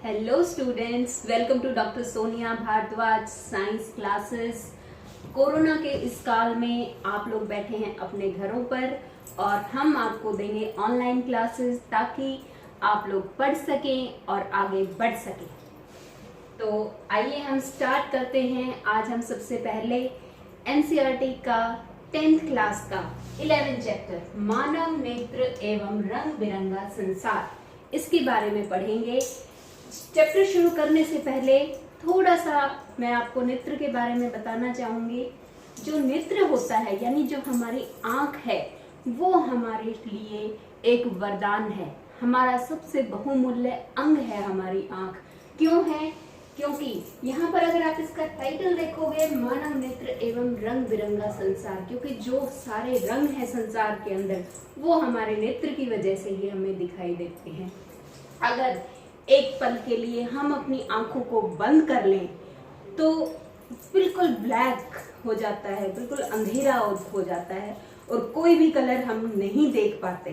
Hello students, welcome to doctor Sonia Bhardwaj science classes. Corona के इस काल में आप लोग बैठे हैं अपने घरों पर और हम आपको देंगे ऑनलाइन क्लासेस ताकि आप लोग पढ़ सकें और आगे बढ़ सकें। तो आइए हम स्टार्ट करते हैं। आज हम सबसे पहले एनसीईआरटी का 10th क्लास का 11 चैप्टर मानव नेत्र एवं रंग बिरंगा संसार, इसके बारे में पढ़ेंगे। चैप्टर शुरू करने से पहले थोड़ा सा मैं आपको नेत्र के बारे में बताना चाहूंगी। जो नेत्र होता है यानी जो हमारी आंख है वो हमारे लिए एक वरदान है, हमारा सबसे बहुमूल्य अंग है हमारी आंख। क्यों है? क्योंकि यहाँ पर अगर आप इसका टाइटल देखोगे, मानव नेत्र एवं रंग बिरंगा संसार, क्योंकि जो सारे रंग है संसार के अंदर वो हमारे नेत्र की वजह से ही हमें दिखाई देते हैं। अगर एक पल के लिए हम अपनी आंखों को बंद कर लें तो बिल्कुल ब्लैक हो जाता है, बिल्कुल अंधेरा हो जाता है और कोई भी कलर हम नहीं देख पाते।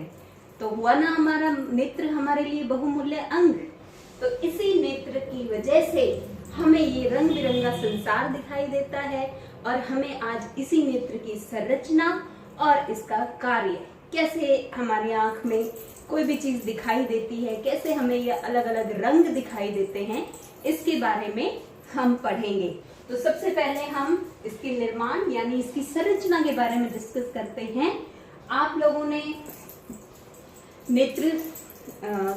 तो हुआ ना हमारा नेत्र हमारे लिए बहुमूल्य अंग। तो इसी नेत्र की वजह से हमें ये रंग बिरंगा संसार दिखाई देता है और हमें आज इसी नेत्र की संरचना और इसका कार्य, कैसे हमारी आंख में कोई भी चीज दिखाई देती है, कैसे हमें ये अलग अलग रंग दिखाई देते हैं, इसके बारे में हम पढ़ेंगे। तो सबसे पहले हम इसके निर्माण यानी इसकी संरचना के बारे में डिस्कस करते हैं। आप लोगों ने नेत्र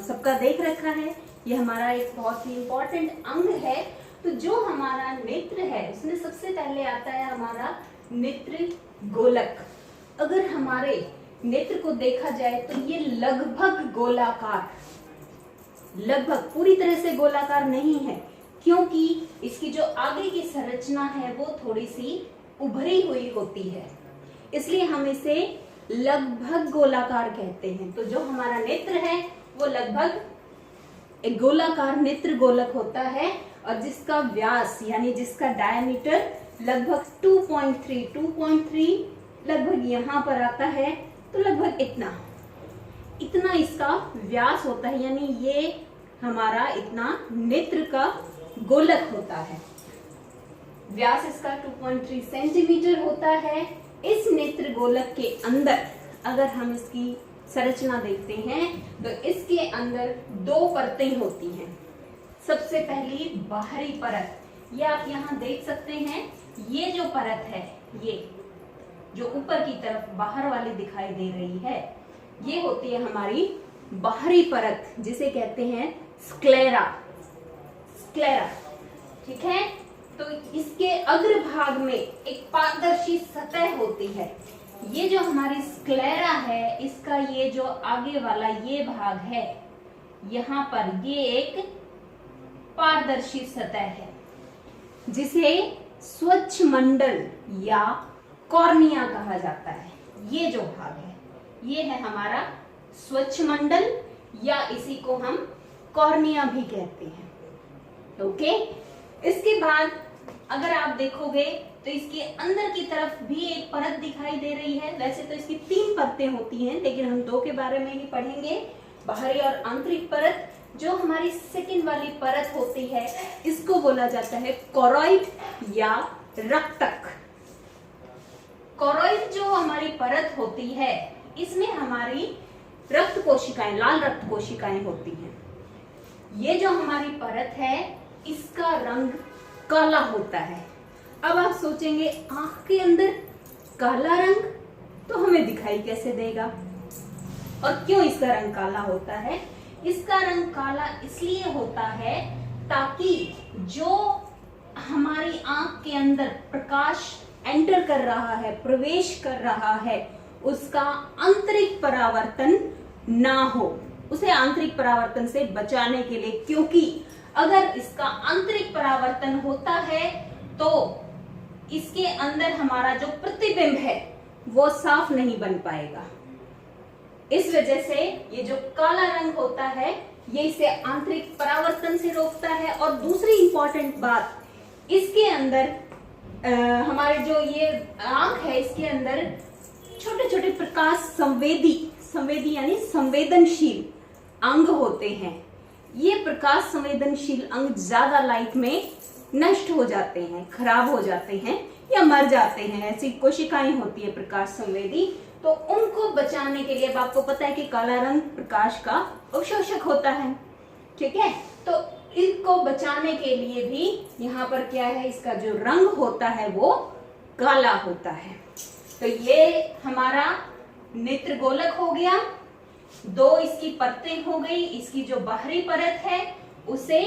सबका देख रखा है, ये हमारा एक बहुत ही इम्पोर्टेंट अंग है। तो जो हमारा नेत्र है उसमें सबसे पहले आता है हमारा नेत्र गोलक। अगर हमारे नेत्र को देखा जाए तो ये लगभग गोलाकार, लगभग पूरी तरह से गोलाकार नहीं है, क्योंकि इसकी जो आगे की संरचना है वो थोड़ी सी उभरी हुई होती है, इसलिए हम इसे लगभग गोलाकार कहते हैं। तो जो हमारा नेत्र है वो लगभग एक गोलाकार नेत्र गोलक होता है और जिसका व्यास यानी जिसका डायमीटर लगभग 2.3 लगभग यहाँ पर आता है। तो लगभग इतना इसका व्यास होता है, यानी ये हमारा इतना नेत्र का गोलक होता है। व्यास इसका 2.3 सेंटीमीटर होता है। इस नेत्र गोलक के अंदर अगर हम इसकी संरचना देखते हैं तो इसके अंदर दो परतें होती हैं। सबसे पहली बाहरी परत, ये आप यहाँ देख सकते हैं। ये जो परत है, ये जो ऊपर की तरफ बाहर वाली दिखाई दे रही है, ये होती है हमारी बाहरी परत, जिसे कहते हैं स्क्लेरा। ठीक है। तो इसके अग्रभाग में एक पारदर्शी सतह होती है। ये जो हमारी स्क्लेरा है, इसका ये जो आगे वाला ये भाग है, यहाँ पर ये एक पारदर्शी सतह है जिसे स्वच्छ मंडल या कॉर्निया कहा जाता है। ये जो भाग है ये है हमारा स्वच्छ मंडल या इसी को हम कॉर्निया भी कहते हैं। ओके। इसके बाद अगर आप देखोगे तो इसके अंदर की तरफ भी एक परत दिखाई दे रही है। वैसे तो इसकी 3 परतें होती हैं, लेकिन हम 2 के बारे में ही पढ़ेंगे, बाहरी और आंतरिक परत। जो हमारी सेकंड वाली परत होती है इसको बोला जाता है कोरॉइड या रक्तक। कोरॉइड जो हमारी परत होती है इसमें हमारी रक्त कोशिकाएं, लाल रक्त कोशिकाएं होती हैं। ये जो हमारी परत है इसका रंग काला होता है। अब आप सोचेंगे आंख के अंदर काला रंग तो हमें दिखाई कैसे देगा और क्यों इसका रंग काला होता है? इसका रंग काला इसलिए होता है ताकि जो हमारी आंख के अंदर प्रकाश एंटर कर रहा है, प्रवेश कर रहा है, उसका आंतरिक परावर्तन ना हो, उसे आंतरिक परावर्तन से बचाने के लिए। क्योंकि अगर इसका आंतरिक परावर्तन होता है तो इसके अंदर हमारा जो प्रतिबिंब है वो साफ नहीं बन पाएगा। इस वजह से ये जो काला रंग होता है ये इसे आंतरिक परावर्तन से रोकता है। और दूसरी इंपॉर्टेंट बात, इसके अंदर हमारे जो ये आंख है इसके अंदर छोटे छोटे प्रकाश संवेदी यानी संवेदनशील अंग होते हैं। ये प्रकाश संवेदनशील अंग ज्यादा लाइट में नष्ट हो जाते हैं, खराब हो जाते हैं या मर जाते हैं। ऐसी कोशिकाएं होती है प्रकाश संवेदी, तो उनको बचाने के लिए, अब आपको पता है कि काला रंग प्रकाश का अवशोषक होता है, ठीक है, तो इनको बचाने के लिए भी यहाँ पर क्या है, इसका जो रंग होता है वो काला होता है। तो ये हमारा नेत्र गोलक हो गया, दो इसकी परतें हो गई। इसकी जो बाहरी परत है उसे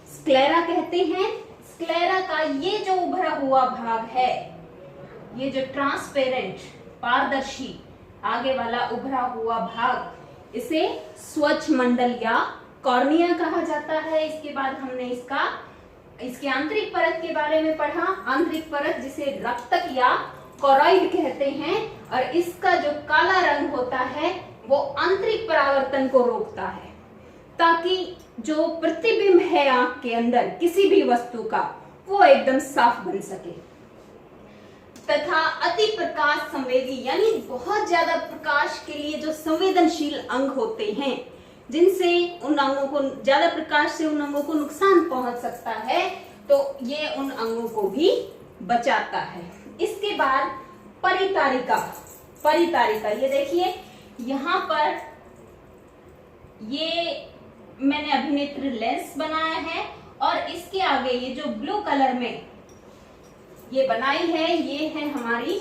स्क्लेरा कहते हैं। स्क्लेरा का ये जो उभरा हुआ भाग है, ये जो ट्रांसपेरेंट पारदर्शी आगे वाला उभरा हुआ भाग, इसे स्वच्छ मंडल या कॉर्निया कहा जाता है। इसके बाद हमने इसके आंतरिक परत के बारे में पढ़ा। आंतरिक परत जिसे रक्तक या कोरॉइड कहते हैं, और इसका जो काला रंग होता है वो आंतरिक परावर्तन को रोकता है, ताकि जो प्रतिबिंब है आंख के अंदर किसी भी वस्तु का वो एकदम साफ बन सके। तथा अति प्रकाश संवेदी यानी बहुत ज्यादा प्रकाश के लिए जो संवेदनशील अंग होते हैं, जिनसे उन अंगों को, ज्यादा प्रकाश से उन अंगों को नुकसान पहुंच सकता है, तो ये उन अंगों को भी बचाता है। इसके बाद परितारिका। परितारिका, ये देखिए यहाँ पर ये मैंने अभिनेत्र लेंस बनाया है, और इसके आगे ये जो ब्लू कलर में ये बनाई है, ये है हमारी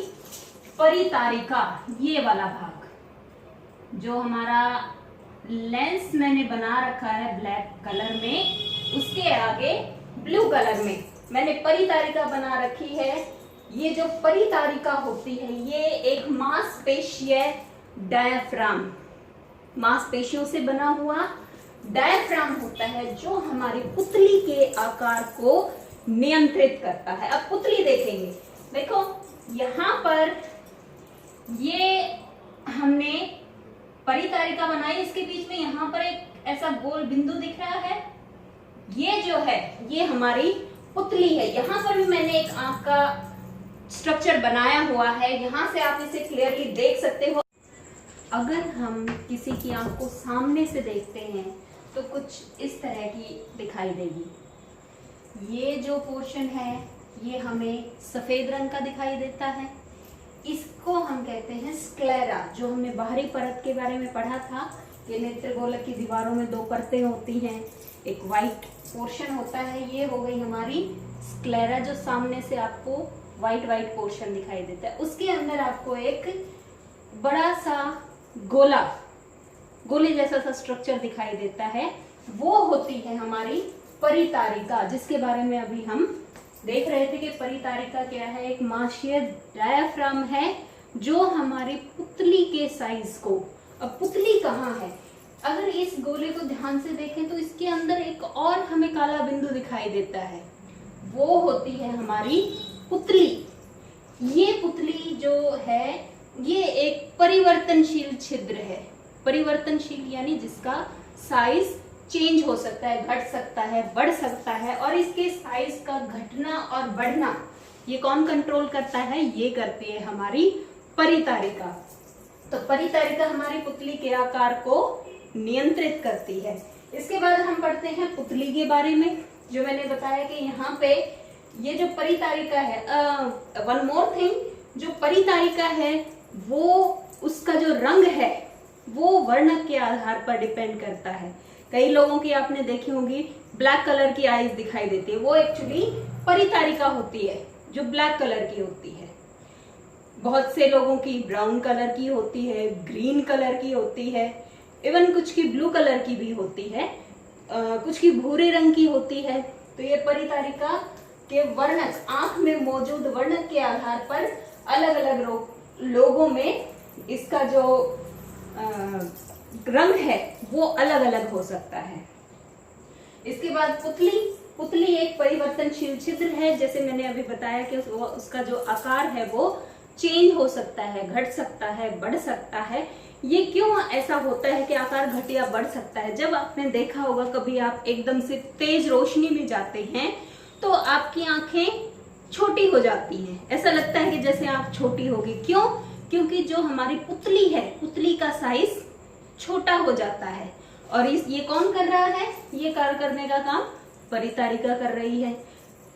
परितारिका। ये वाला भाग जो हमारा लेंस मैंने बना रखा है ब्लैक कलर में, उसके आगे ब्लू कलर में मैंने परितारिका बना रखी है। ये जो परितारिका होती है, ये एक मांसपेशीय डायाफ्राम, मांसपेशियों से बना हुआ डायाफ्राम होता है, जो हमारी पुतली के आकार को नियंत्रित करता है। अब पुतली देखेंगे, देखो यहाँ पर ये हमने परितारिका बनाई, इसके बीच में यहाँ पर एक ऐसा गोल बिंदु दिख रहा है, ये जो है ये हमारी पुतली है। यहाँ पर भी मैंने एक आंख का स्ट्रक्चर बनाया हुआ है, यहाँ से आप इसे क्लियरली देख सकते हो। अगर हम किसी की आंख को सामने से देखते हैं तो कुछ इस तरह की दिखाई देगी। ये जो पोर्शन है ये हमें सफेद रंग का दिखाई देता है, इसको हम कहते हैं स्क्लेरा। जो हमने बाहरी परत के बारे में पढ़ा था, ये नेत्र गोलक की दीवारों में दो परतें होती हैं, एक वाइट पोर्शन होता है, ये हो गई हमारी स्क्लेरा, जो सामने से आपको वाइट पोर्शन दिखाई देता है। उसके अंदर आपको एक बड़ा सा गोले जैसा सा स्ट्रक्चर दिखाई देता है, वो होती है हमारी परितारिका, जिसके बारे में अभी हम देख रहे थे कि परितारिका क्या है, एक मांसीय डायाफ्राम है जो हमारी पुतली के साइज को, अब पुतली कहाँ है, अगर इस गोले को ध्यान से देखें तो इसके अंदर एक और हमें काला बिंदु दिखाई देता है, वो होती है हमारी पुतली। ये पुतली जो है ये एक परिवर्तनशील छिद्र है। परिवर्तनशील यानी जिसका साइज चेंज हो सकता है, घट सकता है, बढ़ सकता है, और इसके साइज का घटना और बढ़ना ये कौन कंट्रोल करता है, ये करती है हमारी परितारिका। तो परितारिका हमारी पुतली के आकार को नियंत्रित करती है। इसके बाद हम पढ़ते हैं पुतली के बारे में, जो मैंने बताया कि यहाँ पे ये जो परितारिका है, वन मोर थिंग, जो परितारिका है वो उसका जो रंग है वो वर्णक के आधार पर डिपेंड करता है। कई लोगों की आपने देखी होंगी ब्लैक कलर की आईज दिखाई देती है, वो एक्चुअली परितारिका होती है जो ब्लैक कलर की होती है। बहुत से लोगों की ब्राउन कलर की होती है, ग्रीन कलर की होती है, इवन कुछ की ब्लू कलर की भी होती है, कुछ की भूरे रंग की होती है। तो ये परितारिका के वर्णक, आंख में मौजूद वर्णक के आधार पर अलग अलग लोगों में इसका जो रंग है वो अलग अलग हो सकता है। इसके बाद पुतली एक परिवर्तनशील छिद्र है, जैसे मैंने अभी बताया कि उसका जो आकार है वो चेंज हो सकता है, घट सकता है, बढ़ सकता है। ये क्यों ऐसा होता है कि आकार घट या बढ़ सकता है? जब आपने देखा होगा कभी आप एकदम से तेज रोशनी में जाते हैं तो आपकी आंखें छोटी हो जाती हैं, ऐसा लगता है कि जैसे आंख छोटी होगी। क्यों? क्योंकि जो हमारी पुतली है, पुतली का साइज छोटा हो जाता है, और ये कौन कर रहा है? ये कार्य करने का काम परितारिका कर रही है।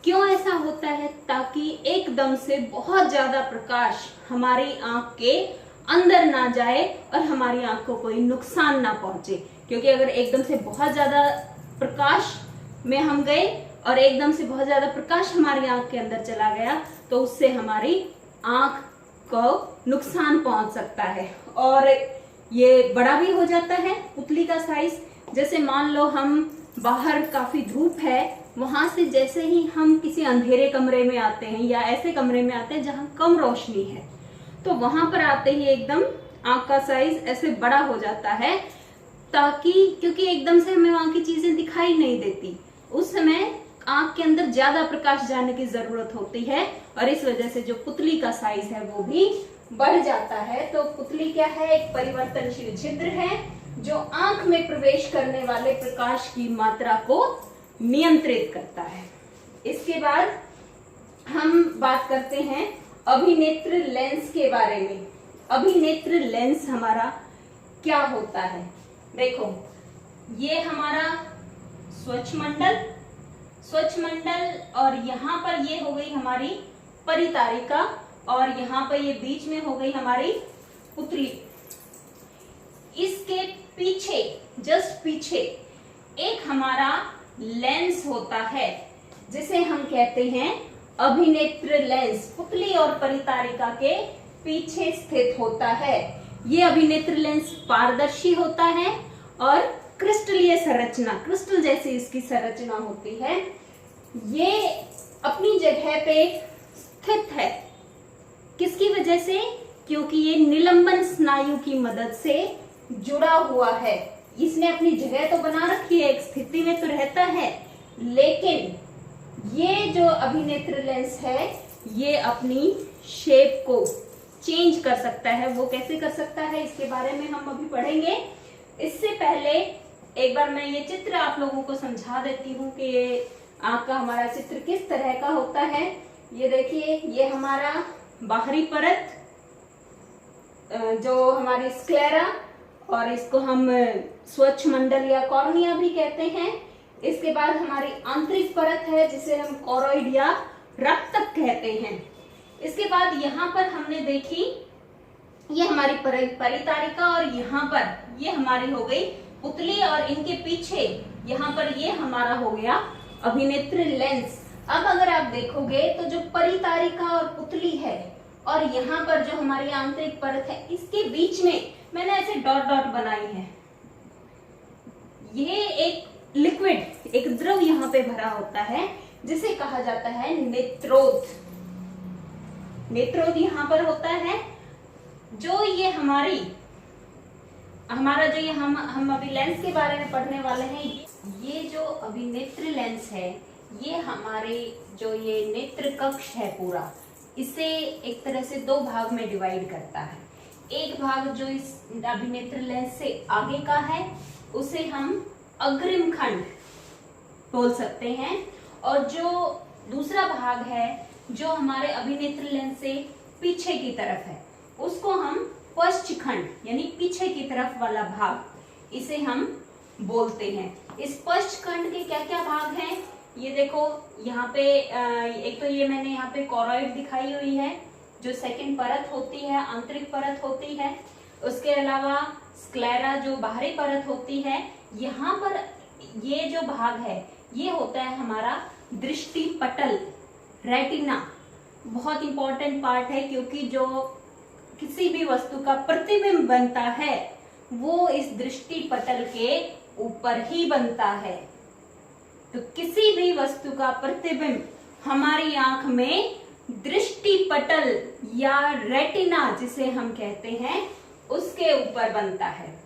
क्यों ऐसा होता है? ताकि एकदम से बहुत ज्यादा प्रकाश हमारी आंख के अंदर ना जाए और हमारी आंख को कोई नुकसान ना पहुंचे। क्योंकि अगर एकदम से बहुत ज्यादा प्रकाश में हम गए और एकदम से बहुत ज्यादा प्रकाश हमारी आंख के अंदर चला गया तो उससे हमारी आंख को नुकसान पहुंच सकता है और ये बड़ा भी हो जाता है पुतली का साइज। जैसे मान लो हम बाहर काफी धूप है, वहां से जैसे ही हम किसी अंधेरे कमरे में आते हैं या ऐसे कमरे में आते हैं जहां कम रोशनी है, तो वहां पर आते ही एकदम आंख का साइज ऐसे बड़ा हो जाता है, ताकि क्योंकि एकदम से हमें वहां की चीजें दिखाई नहीं देती, उस समय आंख के अंदर ज्यादा प्रकाश जाने की जरूरत होती है और इस वजह से जो पुतली का साइज है वो भी बढ़ जाता है। तो पुतली क्या है? एक परिवर्तनशील छिद्र है जो आंख में प्रवेश करने वाले प्रकाश की मात्रा को नियंत्रित करता है। इसके बाद हम बात करते हैं अभिनेत्र लेंस के बारे में। अभिनेत्र लेंस हमारा क्या होता है? देखो, ये हमारा स्वच्छ मंडल और यहाँ पर ये हो गई हमारी परितारिका और यहाँ पर ये बीच में हो गई हमारी पुतली। इसके पीछे, जस्ट पीछे एक हमारा लेंस होता है जिसे हम कहते हैं अभिनेत्र लेंस। पुतली और परितारिका के पीछे स्थित होता है। ये अभिनेत्र लेंस पारदर्शी होता है और क्रिस्टलीय संरचना, क्रिस्टल जैसी इसकी संरचना होती है। ये अपनी जगह पे स्थित है। किसकी वजह से? क्योंकि ये निलंबन स्नायु की मदद से जुड़ा हुआ है। इसने अपनी जगह तो बना रखी है, एक स्थिति में तो रहता है, लेकिन ये जो अभिनेत्र लेंस है ये अपनी शेप को चेंज कर सकता है। वो कैसे कर सकता है इसके बारे में हम अभी पढ़ेंगे। इससे पहले एक बार मैं ये चित्र आप लोगों को समझा देती हूँ कि ये आंख का हमारा चित्र किस तरह का होता है। ये देखिए, ये हमारा बाहरी परत जो हमारी स्क्लेरा और इसको हम स्वच्छ मंडल या कॉर्निया भी कहते हैं। इसके बाद हमारी आंतरिक परत है जिसे हम कोरोइड या रक्तक कहते हैं। इसके बाद यहाँ पर हमने देखी ये हमारी परितारिका और यहाँ पर ये हमारी हो गई पुतली और इनके पीछे यहाँ पर ये हमारा हो गया अभिनेत्र लेंस। अब अगर आप देखोगे तो जो परितारिका और पुतली है और यहाँ पर जो हमारी आंतरिक परत है, इसके बीच में मैंने ऐसे डॉट डॉट बनाई है। ये एक लिक्विड, एक द्रव यहाँ पे भरा होता है जिसे कहा जाता है नेत्रोद। नेत्रोद यहाँ पर होता है। जो ये हमारा जो ये हम अभी लेंस के बारे में पढ़ने वाले हैं, ये जो अभिनेत्र लेंस है ये हमारे जो ये नेत्र कक्ष है पूरा, इसे एक तरह से दो भाग में डिवाइड करता है। एक भाग जो इस अभिनेत्र लेंस से आगे का है उसे हम अग्रिम खंड बोल सकते हैं, और जो दूसरा भाग है जो हमारे अभिनेत्र लेंस से पीछे की तरफ है उसको हम पश्च खंड यानी पीछे की तरफ वाला भाग, इसे हम बोलते हैं। इस पश्च खंड के क्या क्या भाग हैं ये देखो। यहाँ पे एक तो ये मैंने यहाँ पे कोरोइड दिखाई हुई है जो सेकंड परत होती है, आंतरिक परत होती है। उसके अलावा स्क्लेरा जो बाहरी परत होती है। यहाँ पर ये जो भाग है ये होता है हमारा दृष्टि पटल, रेटिना। बहुत इंपॉर्टेंट पार्ट है क्योंकि जो किसी भी वस्तु का प्रतिबिंब बनता है वो इस दृष्टि पटल के ऊपर ही बनता है। तो किसी भी वस्तु का प्रतिबिंब हमारी आंख में दृष्टि पटल या रेटिना जिसे हम कहते हैं उसके ऊपर बनता है।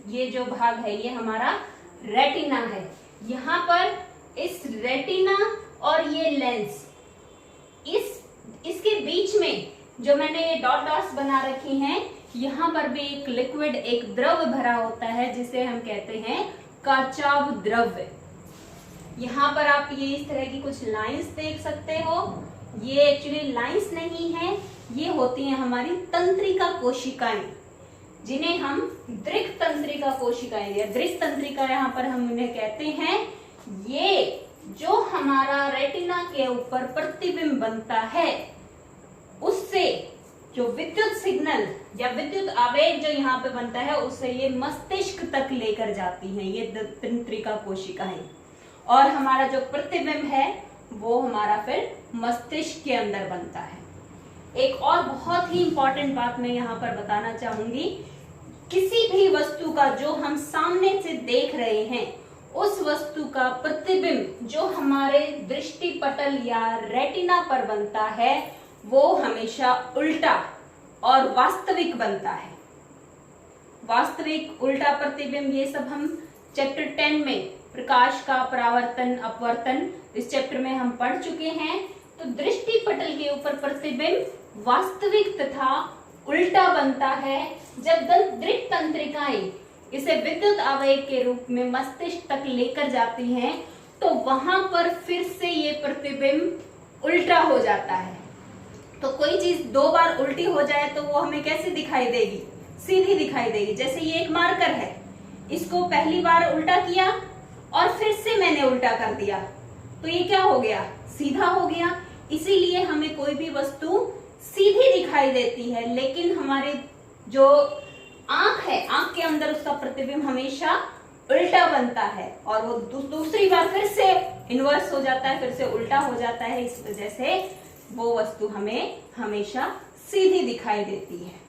ये जो भाग है ये हमारा रेटिना है। यहाँ पर इस रेटिना और ये लेंस, इसके बीच में जो मैंने ये डॉट डॉट्स बना रखी हैं, यहाँ पर भी एक लिक्विड, एक द्रव भरा होता है जिसे हम कहते हैं काचाभ द्रव्य। यहाँ पर आप ये इस तरह की कुछ लाइंस देख सकते हो। ये एक्चुअली लाइंस नहीं है, ये होती हैं हमारी तंत्रिका कोशिकाएं। जिन्हें हम दृक् तंत्रिका कोशिकाएं या दृक् तंत्रिका यहाँ पर हम उन्हें कहते हैं। ये जो हमारा रेटिना के ऊपर प्रतिबिंब बनता है, उससे जो विद्युत सिग्नल या विद्युत आवेग जो यहाँ पे बनता है, उससे ये मस्तिष्क तक लेकर जाती हैं ये तंत्रिका कोशिकाएं, और हमारा जो प्रतिबिंब है वो हमारा फिर मस्तिष्क के अंदर बनता है। एक और बहुत ही इंपॉर्टेंट बात मैं यहाँ पर बताना चाहूंगी, किसी भी वस्तु का जो हम सामने से देख रहे हैं, उस वस्तु का प्रतिबिंब जो हमारे दृष्टि पटल या रेटिना पर बनता है, वो हमेशा उल्टा और वास्तविक बनता है। वास्तविक, उल्टा प्रतिबिंब, ये सब हम चैप्टर 10 में प्रकाश का परावर्तन अपवर्तन इस चैप्टर में हम पढ़ चुके हैं। तो दृष्टि पटल के ऊपर प्रतिबिंब वास्तविक तथा उल्टा बनता है। जब दृक् तंत्रिकाएं इसे विद्युत आवेग के रूप में मस्तिष्क तक लेकर जाती हैं, तो वहां पर फिर से ये प्रतिबिंब उल्टा हो जाता है। तो कोई चीज 2 बार उल्टी हो जाए तो वो हमें कैसे दिखाई देगी? सीधी दिखाई देगी। जैसे ये एक मार्कर है, इसको पहली बार उल्टा किया और फिर से मैंने उल्टा कर दिया, तो ये क्या हो गया? सीधा हो गया। इसीलिए हमें कोई भी वस्तु सीधी दिखाई देती है, लेकिन हमारे जो आंख है, आंख के अंदर उसका प्रतिबिंब हमेशा उल्टा बनता है, और वो दूसरी बार फिर से इन्वर्स हो जाता है, फिर से उल्टा हो जाता है। इस वजह से वो वस्तु हमें हमेशा सीधी दिखाई देती है।